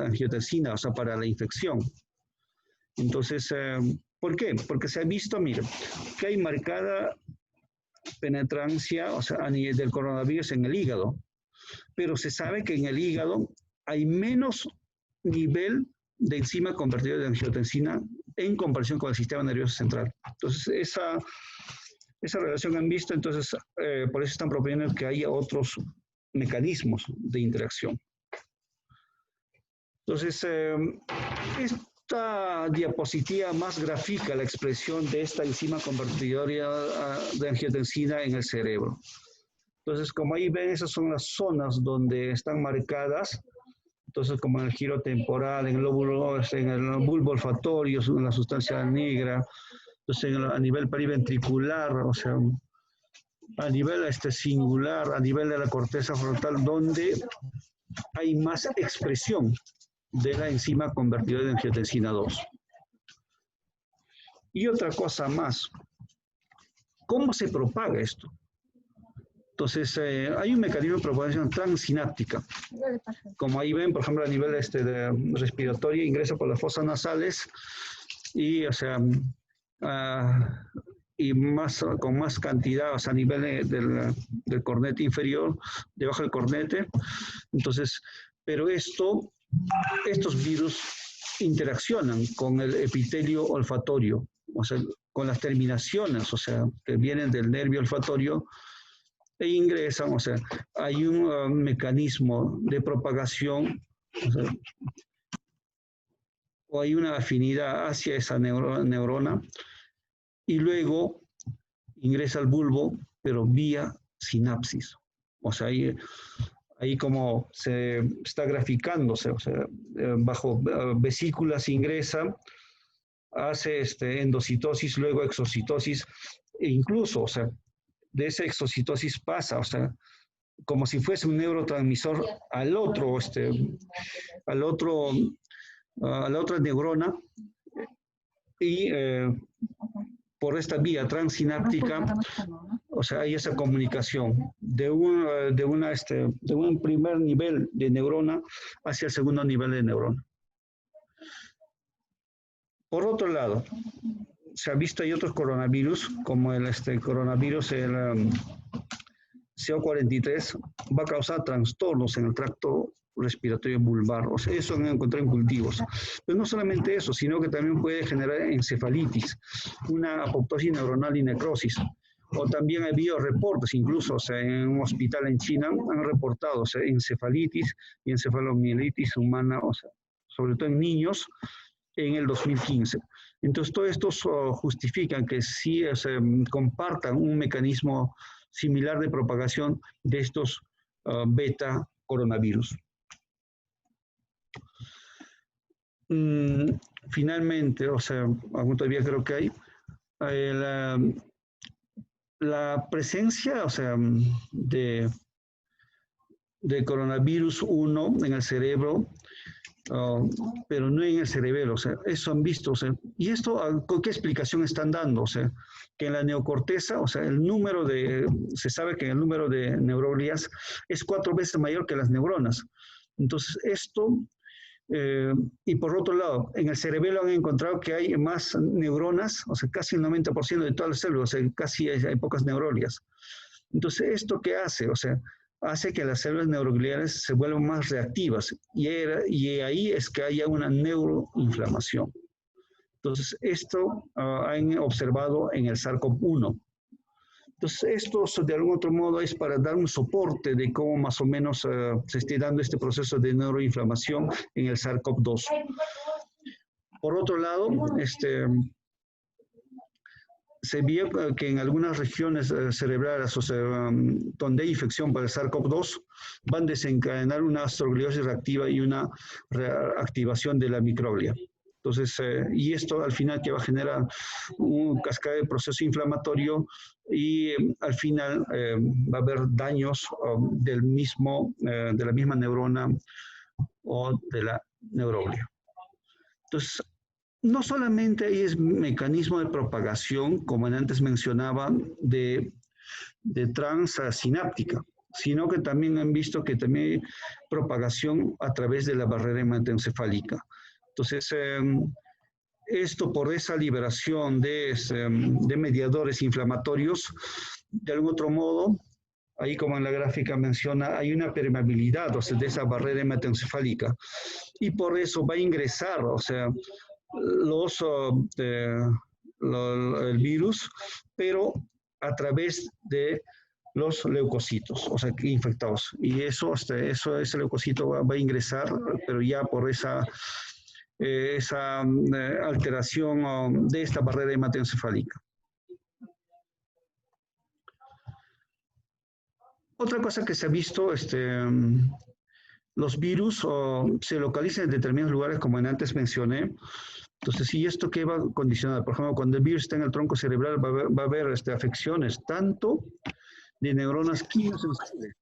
angiotensina, para la infección. Entonces, ¿por qué? Porque se ha visto, mira, que hay marcada penetrancia, a nivel del coronavirus en el hígado, pero se sabe que en el hígado hay menos nivel de enzima convertidora de angiotensina en comparación con el sistema nervioso central. Entonces, esa relación han visto, entonces, por eso están proponiendo que haya otros mecanismos de interacción. Entonces, esta diapositiva más grafica la expresión de esta enzima convertidora de angiotensina en el cerebro. Entonces, como ahí ven, esas son las zonas donde están marcadas. Entonces, como en el giro temporal, en el lóbulo, en el bulbo olfatorio, en la sustancia negra. Entonces, a nivel periventricular, o sea, a nivel singular, a nivel de la corteza frontal, donde hay más expresión de la enzima convertidora de angiotensina 2. Y otra cosa más, ¿cómo se propaga esto? Entonces, hay un mecanismo de propagación transsináptica. Como ahí ven, por ejemplo, a nivel de respiratorio, ingresa por las fosas nasales y, o sea, y con más cantidad, o sea, a nivel del cornete inferior, debajo del cornete. Entonces, pero estos virus interaccionan con el epitelio olfatorio, o sea, con las terminaciones, o sea, que vienen del nervio olfatorio, e ingresan, o sea, hay un mecanismo de propagación, o sea, o hay una afinidad hacia esa neurona, y luego ingresa al bulbo, pero vía sinapsis. O sea, ahí como se está graficándose, o sea, bajo vesículas ingresa, hace endocitosis, luego exocitosis, e incluso, o sea, de esa exocitosis pasa, o sea, como si fuese un neurotransmisor a la otra neurona, y por esta vía transsináptica, o sea, hay esa comunicación de un primer nivel de neurona hacia el segundo nivel de neurona. Por otro lado, se ha visto hay otros coronavirus, como el coronavirus, el CO43, va a causar trastornos en el tracto respiratorio vulvar. O sea, eso han encontrado en cultivos. Pero no solamente eso, sino que también puede generar encefalitis, una apoptosis neuronal y necrosis. O también ha habido reportes, incluso, o sea, en un hospital en China han reportado, o sea, encefalitis y encefalomielitis humana, o sea, sobre todo en niños, en el 2015. Entonces, todo esto justifican que sí se compartan un mecanismo similar de propagación de estos beta coronavirus. Finalmente, o sea, aún todavía creo que hay la presencia, o sea, de coronavirus 1 en el cerebro, pero no en el cerebelo, o sea, eso han visto, o sea, y esto, ¿qué explicación están dando? O sea, que en la neocorteza, o sea, se sabe que el número de neuroglias es 4 veces mayor que las neuronas. Entonces, esto, y por otro lado, en el cerebelo han encontrado que hay más neuronas, o sea, casi el 90% de todas las células, o sea, casi hay pocas neuroglias. Entonces, ¿esto qué hace? O sea, hace que las células neurogliales se vuelvan más reactivas y ahí es que haya una neuroinflamación. Entonces, esto han observado en el SARS-CoV-1. Entonces, esto de algún otro modo es para dar un soporte de cómo más o menos se esté dando este proceso de neuroinflamación en el SARS-CoV-2. Por otro lado, se vio que en algunas regiones cerebrales, o sea, donde hay infección por el SARS-CoV-2, van a desencadenar una astrogliosis reactiva y una reactivación de la microglia. Entonces, y esto al final que va a generar un cascada de proceso inflamatorio y al final va a haber daños de la misma neurona o de la neuroglia. Entonces, no solamente es mecanismo de propagación, como antes mencionaba, de transsináptica, sino que también han visto que también hay propagación a través de la barrera hematoencefálica. Entonces, esto por esa liberación de mediadores inflamatorios, de algún otro modo, ahí como en la gráfica menciona, hay una permeabilidad, o sea, de esa barrera hematoencefálica, y por eso va a ingresar, o sea, el virus, pero a través de los leucocitos, o sea, infectados. Y ese leucocito va a ingresar, pero ya por esa esa alteración de esta barrera hematoencefálica. Otra cosa que se ha visto, los virus se localizan en determinados lugares, como antes mencioné. Entonces, ¿y esto qué va a condicionar? Por ejemplo, cuando el virus está en el tronco cerebral, va a haber afecciones tanto de neuronas quimiosensibles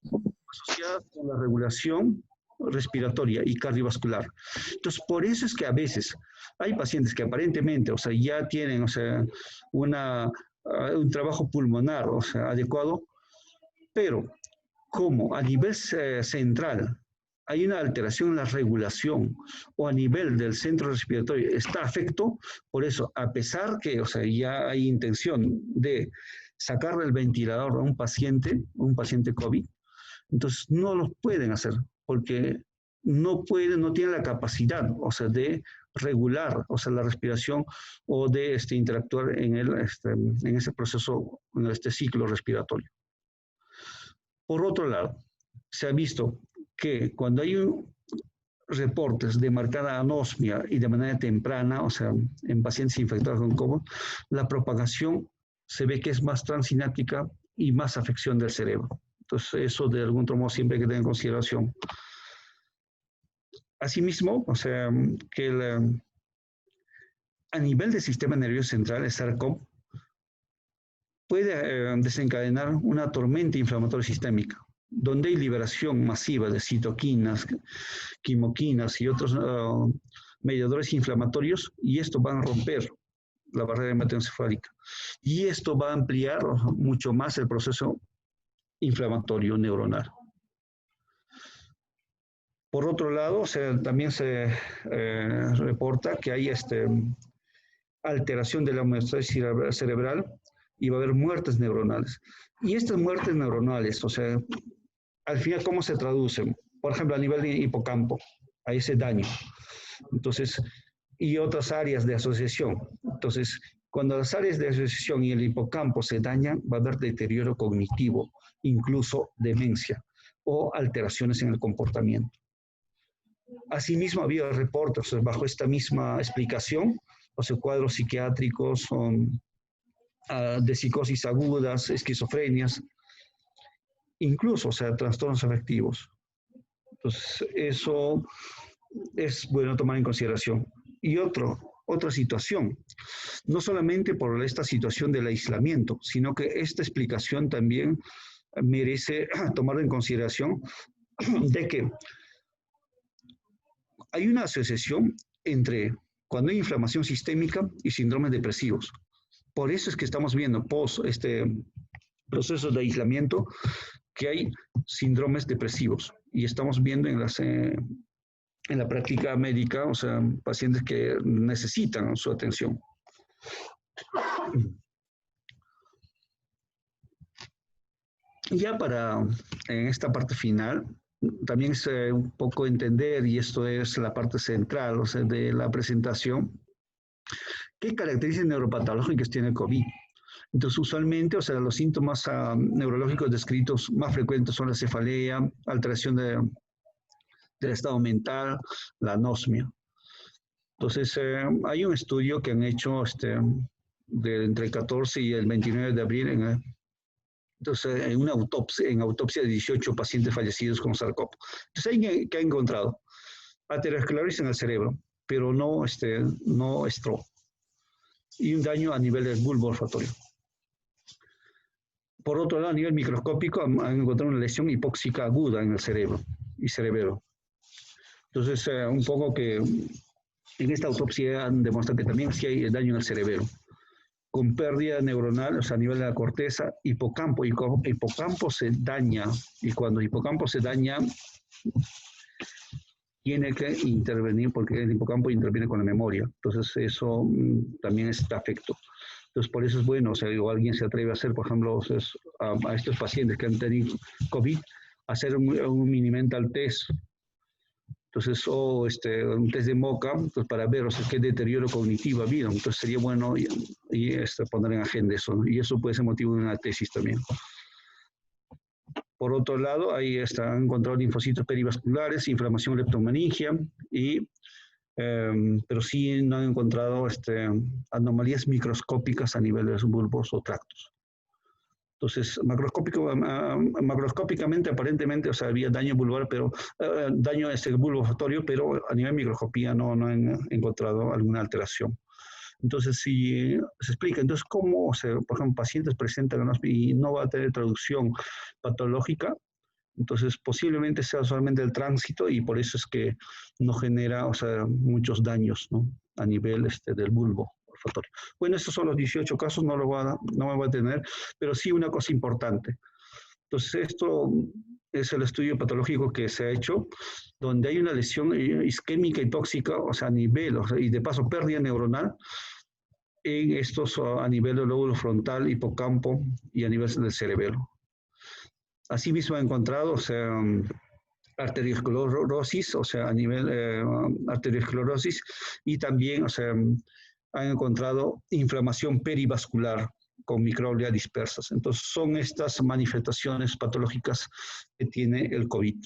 asociadas con la regulación respiratoria y cardiovascular. Entonces, por eso es que a veces hay pacientes que aparentemente, ya tienen, un trabajo pulmonar, adecuado, pero como a nivel central hay una alteración en la regulación o a nivel del centro respiratorio está afecto, por eso, a pesar que ya hay intención de sacar del ventilador a un paciente COVID, entonces no lo pueden hacer porque no tienen la capacidad, de regular, la respiración o de interactuar en ese proceso, en este ciclo respiratorio. Por otro lado, se ha visto que cuando hay reportes de marcada anosmia y de manera temprana, en pacientes infectados con COVID, la propagación se ve que es más transináptica y más afección del cerebro. Entonces, eso de algún modo siempre hay que tener en consideración. Asimismo, que a nivel del sistema nervioso central, el SARS-CoV puede desencadenar una tormenta inflamatoria sistémica, donde hay liberación masiva de citoquinas, quimoquinas y otros mediadores inflamatorios, y esto va a romper la barrera hematoencefálica. Y esto va a ampliar mucho más el proceso inflamatorio neuronal. Por otro lado, también se reporta que hay alteración de la homeostasis cerebral y va a haber muertes neuronales. Y estas muertes neuronales, al final, ¿cómo se traducen? Por ejemplo, a nivel de hipocampo, a ese daño. Entonces, y otras áreas de asociación. Entonces, cuando las áreas de asociación y el hipocampo se dañan, va a haber deterioro cognitivo, incluso demencia o alteraciones en el comportamiento. Asimismo, había reportes bajo esta misma explicación, cuadros psiquiátricos de psicosis agudas, esquizofrenias, incluso, trastornos afectivos. Entonces, eso es bueno tomar en consideración. Y otra situación, no solamente por esta situación del aislamiento, sino que esta explicación también merece tomar en consideración de que hay una asociación entre cuando hay inflamación sistémica y síndromes depresivos. Por eso es que estamos viendo post proceso de aislamiento que hay síndromes depresivos y estamos viendo en la práctica médica, pacientes que necesitan su atención. Ya en esta parte final, también es un poco entender, y esto es la parte central, de la presentación, qué características neuropatológicas tiene el COVID. Entonces, usualmente, los síntomas neurológicos descritos más frecuentes son la cefalea, alteración del estado mental, la anosmia. Entonces, hay un estudio que han hecho entre el 14 y el 29 de abril, entonces, en autopsia de 18 pacientes fallecidos con SARS-CoV. Entonces, ¿qué ha encontrado? Aterosclerosis en el cerebro, pero no estro. Y un daño a nivel del bulbo olfatorio. Por otro lado, a nivel microscópico, han encontrado una lesión hipóxica aguda en el cerebro y cerebelo. Entonces, un poco que en esta autopsia han demostrado que también sí hay daño en el cerebelo, con pérdida neuronal, a nivel de la corteza, hipocampo. Hipocampo se daña, y cuando el hipocampo se daña, tiene que intervenir, porque el hipocampo interviene con la memoria. Entonces, eso también está afecto. Entonces, por eso es bueno, o alguien se atreve a hacer, por ejemplo, a estos pacientes que han tenido COVID, hacer un mini mental test. Entonces, un test de MOCA, pues, para ver qué deterioro cognitivo ha habido. Entonces, sería bueno poner en agenda eso, ¿no? Y eso puede ser motivo de una tesis también. Por otro lado, ahí han encontrado linfocitos perivasculares, inflamación leptomeningia y pero sí no han encontrado anomalías microscópicas a nivel de los bulbos o tractos. Entonces, macroscópicamente, aparentemente, o sea, había daño vulvar, pero daño bulbo olfatorio, pero a nivel microscopía no han encontrado alguna alteración. Entonces, si se explica, entonces, ¿cómo, por ejemplo, pacientes presentan y no va a tener traducción patológica? Entonces, posiblemente sea solamente el tránsito y por eso es que no genera, o sea, muchos daños, ¿no? A nivel del bulbo olfatorio. Bueno, estos son los 18 casos, no me voy a tener, pero sí una cosa importante. Entonces, esto es el estudio patológico que se ha hecho, donde hay una lesión isquémica y tóxica, o sea, a nivel, o sea, y de paso pérdida neuronal, en estos a nivel del lóbulo frontal, hipocampo y a nivel del cerebelo. Asimismo, ha encontrado, o sea, arteriosclerosis, o sea, a nivel arteriosclerosis, y también, o sea, han encontrado inflamación perivascular con microglia dispersas. Entonces, son estas manifestaciones patológicas que tiene el COVID.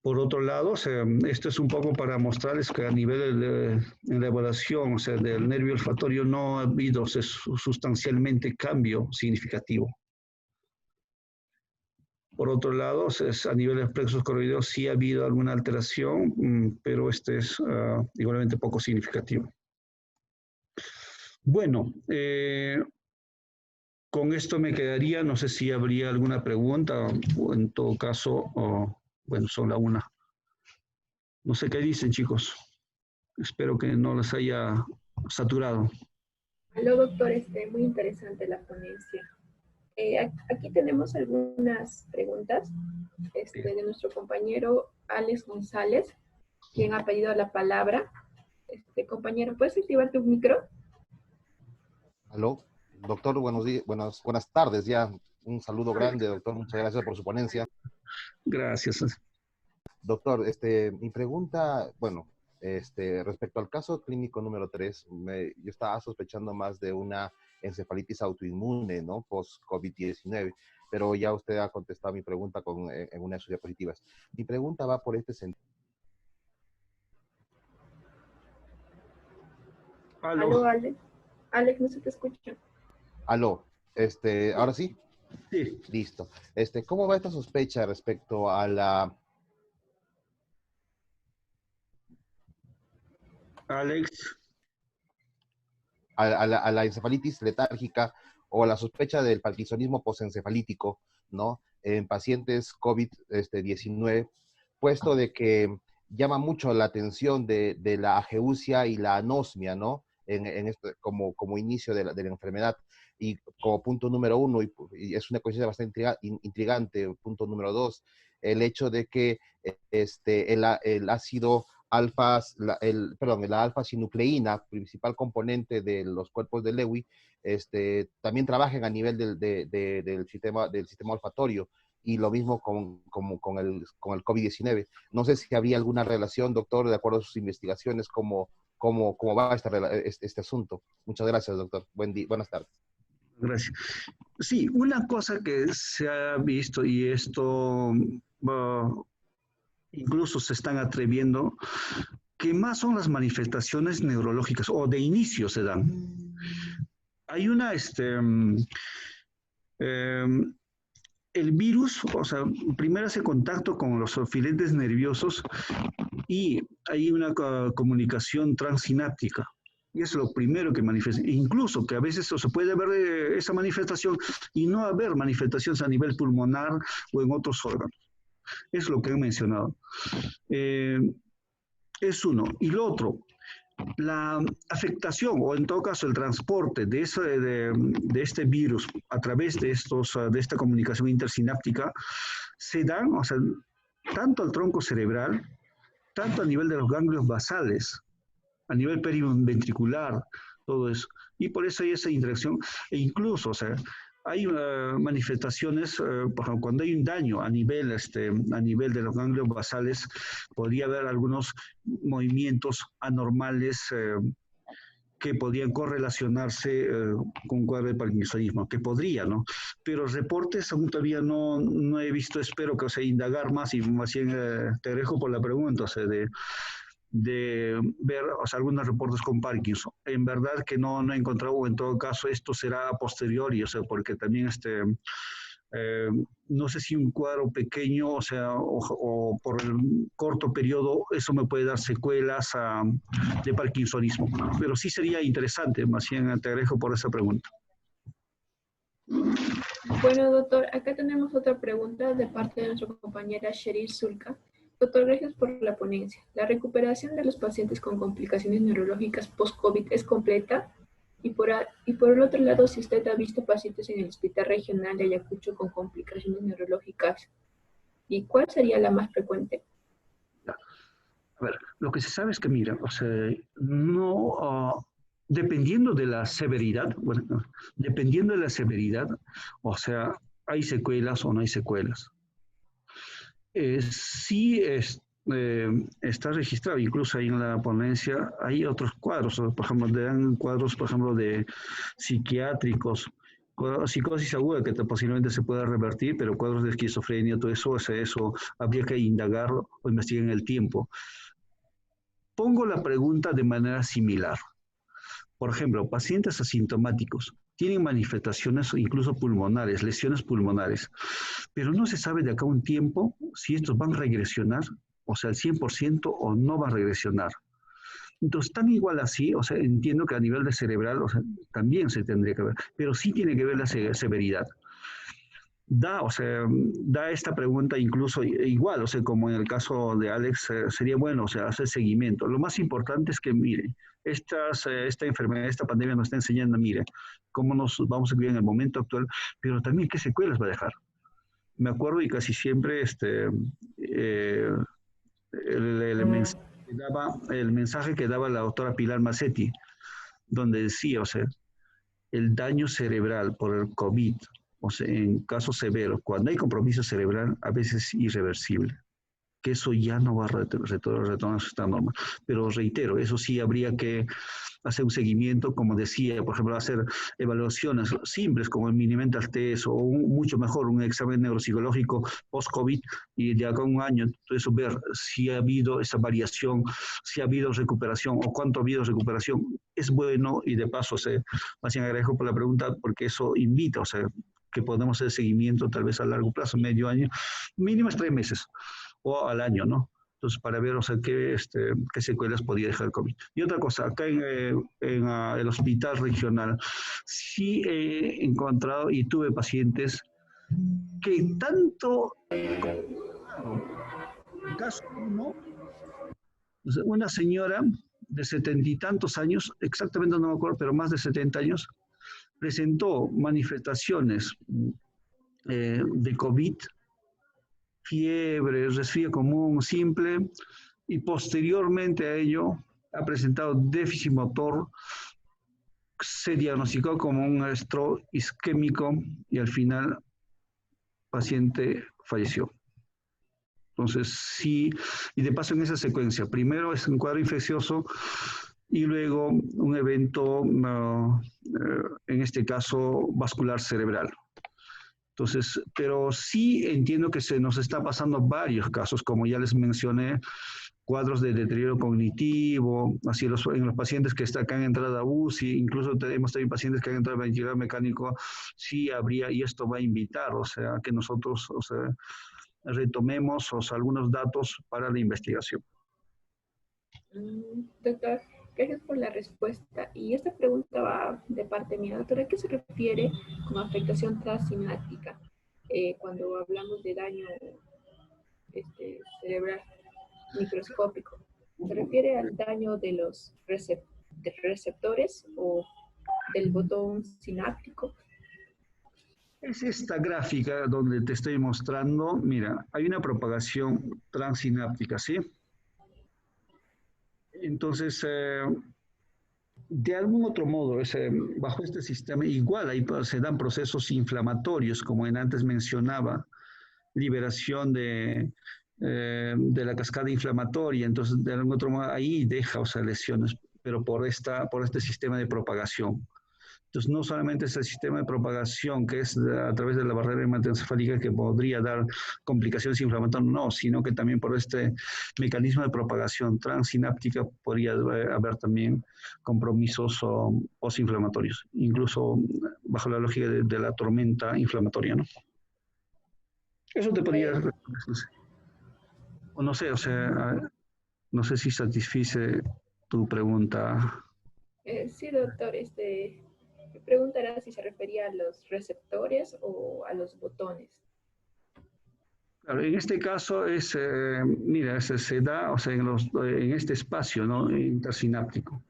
Por otro lado, o sea, esto es un poco para mostrarles que a nivel de la evaluación, o sea, del nervio olfatorio no ha habido sustancialmente cambio significativo. Por otro lado, a nivel de plexos coroideos sí ha habido alguna alteración, pero este es igualmente poco significativo. Bueno, con esto me quedaría, no sé si habría alguna pregunta, o en todo caso, bueno, son la una. No sé qué dicen, chicos. Espero que no les haya saturado. Aló, doctor, muy interesante la ponencia. Aquí tenemos algunas preguntas de nuestro compañero Alex González, quien ha pedido la palabra. Compañero, ¿puedes activar tu micro? Aló, doctor, buenos días, buenas tardes ya. Un saludo grande, doctor. Muchas gracias por su ponencia. Gracias. Doctor, mi pregunta, bueno, respecto al caso clínico número 3, yo estaba sospechando más de una encefalitis autoinmune, ¿no? Post-COVID-19, pero ya usted ha contestado mi pregunta en una de sus diapositivas. Mi pregunta va por este sentido. Aló, Alex. Alex, no se te escucha. Aló, ¿ahora sí? Sí. Listo. ¿Cómo va esta sospecha respecto a la... Alex. A la encefalitis letárgica o a la sospecha del parkinsonismo postencefalítico, ¿no? En pacientes COVID-19, puesto de que llama mucho la atención de la ageusia y la anosmia, ¿no? Como inicio de la enfermedad. Y como punto número 1, y es una coincidencia bastante intrigante, punto número 2, el hecho de que el ácido la alfa-sinucleína, principal componente de los cuerpos de Lewy, también trabajan a nivel del sistema olfatorio, y lo mismo con el COVID-19. No sé si habría alguna relación, doctor, de acuerdo a sus investigaciones, cómo va este asunto. Muchas gracias, doctor. Buenas tardes. Gracias. Sí, una cosa que se ha visto, y esto incluso se están atreviendo, que más son las manifestaciones neurológicas o de inicio se dan. Hay una, el virus, o sea, primero hace contacto con los filetes nerviosos y hay una comunicación transsináptica. Y es lo primero que manifiesta. Incluso que a veces se puede ver esa manifestación y no haber manifestaciones a nivel pulmonar o en otros órganos. Es lo que han mencionado. Es uno. Y lo otro, la afectación o en todo caso el transporte de este virus a través de esta comunicación intersináptica se dan, o sea, tanto al tronco cerebral, tanto a nivel de los ganglios basales, a nivel periventricular, todo eso. Y por eso hay esa interacción, e incluso, o sea, hay manifestaciones, por ejemplo, cuando hay un daño a nivel de los ganglios basales, podría haber algunos movimientos anormales que podrían correlacionarse con un cuadro de parkinsonismo, que podría, ¿no? Pero reportes aún todavía no he visto, espero que, o sea, indagar más, y más bien te dejo por la pregunta, o sea, de ver, o sea, algunos reportes con Parkinson. En verdad que no he encontrado, o en todo caso esto será a posteriori, o sea, porque también no sé si un cuadro pequeño, o sea, o por el corto periodo, eso me puede dar secuelas de parkinsonismo. Pero sí sería interesante, más bien te agradezco por esa pregunta. Bueno, doctor, acá tenemos otra pregunta de parte de nuestra compañera Sheryl Zulka. Doctor, gracias por la ponencia. ¿La recuperación de los pacientes con complicaciones neurológicas post-COVID es completa? Y por el otro lado, si usted ha visto pacientes en el Hospital Regional de Ayacucho con complicaciones neurológicas, ¿y cuál sería la más frecuente? A ver, lo que se sabe es que, mira, o sea, no, dependiendo de la severidad, bueno, dependiendo de la severidad, o sea, hay secuelas o no hay secuelas. Sí está registrado, incluso ahí en la ponencia hay otros cuadros, por ejemplo, dan cuadros, por ejemplo, de psiquiátricos, psicosis aguda que posiblemente se pueda revertir, pero cuadros de esquizofrenia, todo eso, o sea, eso habría que indagarlo o investigar en el tiempo. Pongo la pregunta de manera similar. Por ejemplo, pacientes asintomáticos tienen manifestaciones incluso pulmonares, lesiones pulmonares, pero no se sabe de acá a un tiempo si estos van a regresionar, o sea, al 100% o no van a regresionar. Entonces, tan igual así, o sea, entiendo que a nivel de cerebral, o sea, también se tendría que ver, pero sí tiene que ver la severidad. O sea, da esta pregunta incluso igual, o sea, como en el caso de Alex, sería bueno, o sea, hacer seguimiento. Lo más importante es que, mire, esta enfermedad, esta pandemia nos está enseñando, mire, cómo nos vamos a vivir en el momento actual, pero también qué secuelas va a dejar. Me acuerdo y casi siempre el mensaje que daba la doctora Pilar Massetti, donde decía, o sea, el daño cerebral por el COVID, o sea, en casos severos, cuando hay compromiso cerebral, a veces es irreversible, que eso ya no va a retornar a su estado normal. Pero reitero, eso sí habría que hacer un seguimiento, como decía, por ejemplo, hacer evaluaciones simples como el Mini-Mental Test o mucho mejor un examen neuropsicológico post-COVID y de acá a un año, eso ver si ha habido esa variación, si ha habido recuperación o cuánto ha habido recuperación. Es bueno y de paso, más bien agradezco por la pregunta porque eso invita, o sea, que podemos hacer seguimiento tal vez a largo plazo, medio año, mínimo 3 meses o al año, ¿no? Entonces, para ver, o sea, qué secuelas podía dejar el COVID. Y otra cosa, acá en el hospital regional, sí he encontrado y tuve pacientes que tanto, caso uno, una señora de 70 y tantos años, exactamente no me acuerdo, pero más de 70 años, presentó manifestaciones de COVID, fiebre, resfrío común, simple, y posteriormente a ello ha presentado déficit motor, se diagnosticó como un stroke isquémico y al final el paciente falleció. Entonces, sí, y de paso en esa secuencia, primero es un cuadro infeccioso y luego un evento, en este caso, vascular cerebral. Entonces, pero sí entiendo que se nos está pasando varios casos, como ya les mencioné, cuadros de deterioro cognitivo, así en los pacientes que están en entrada a UCI, incluso tenemos también pacientes que han entrado a ventilador mecánico, sí habría, y esto va a invitar, o sea, que nosotros, o sea, retomemos algunos datos para la investigación. Doctor, gracias por la respuesta. Y esta pregunta va de parte mía. Doctor, ¿a qué se refiere con afectación transsináptica cuando hablamos de daño cerebral microscópico? ¿Se refiere al daño de los receptores o del botón sináptico? Es esta gráfica donde te estoy mostrando, mira, hay una propagación transsináptica, ¿sí? Entonces, de algún otro modo, bajo este sistema, igual ahí se dan procesos inflamatorios, como antes mencionaba, liberación de la cascada inflamatoria, entonces de algún otro modo ahí deja, o sea, lesiones, pero por este sistema de propagación. Entonces, no solamente es el sistema de propagación, que es a través de la barrera hematoencefálica que podría dar complicaciones inflamatorias, no, sino que también por este mecanismo de propagación transsináptica podría haber también compromisos postinflamatorios, incluso bajo la lógica de la tormenta inflamatoria, ¿no? Eso te podría... O no sé, o sea, no sé si satisfice tu pregunta. Sí, doctor, me preguntará si se refería a los receptores o a los botones. Claro, en este caso es, mira, se da, o sea, en este espacio, ¿no? Intersináptico.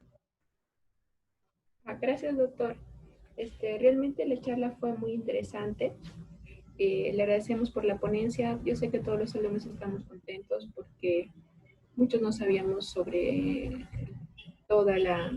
Gracias, doctor. Realmente la charla fue muy interesante. Le agradecemos por la ponencia. Yo sé que todos los alumnos estamos contentos porque muchos no sabíamos sobre toda la,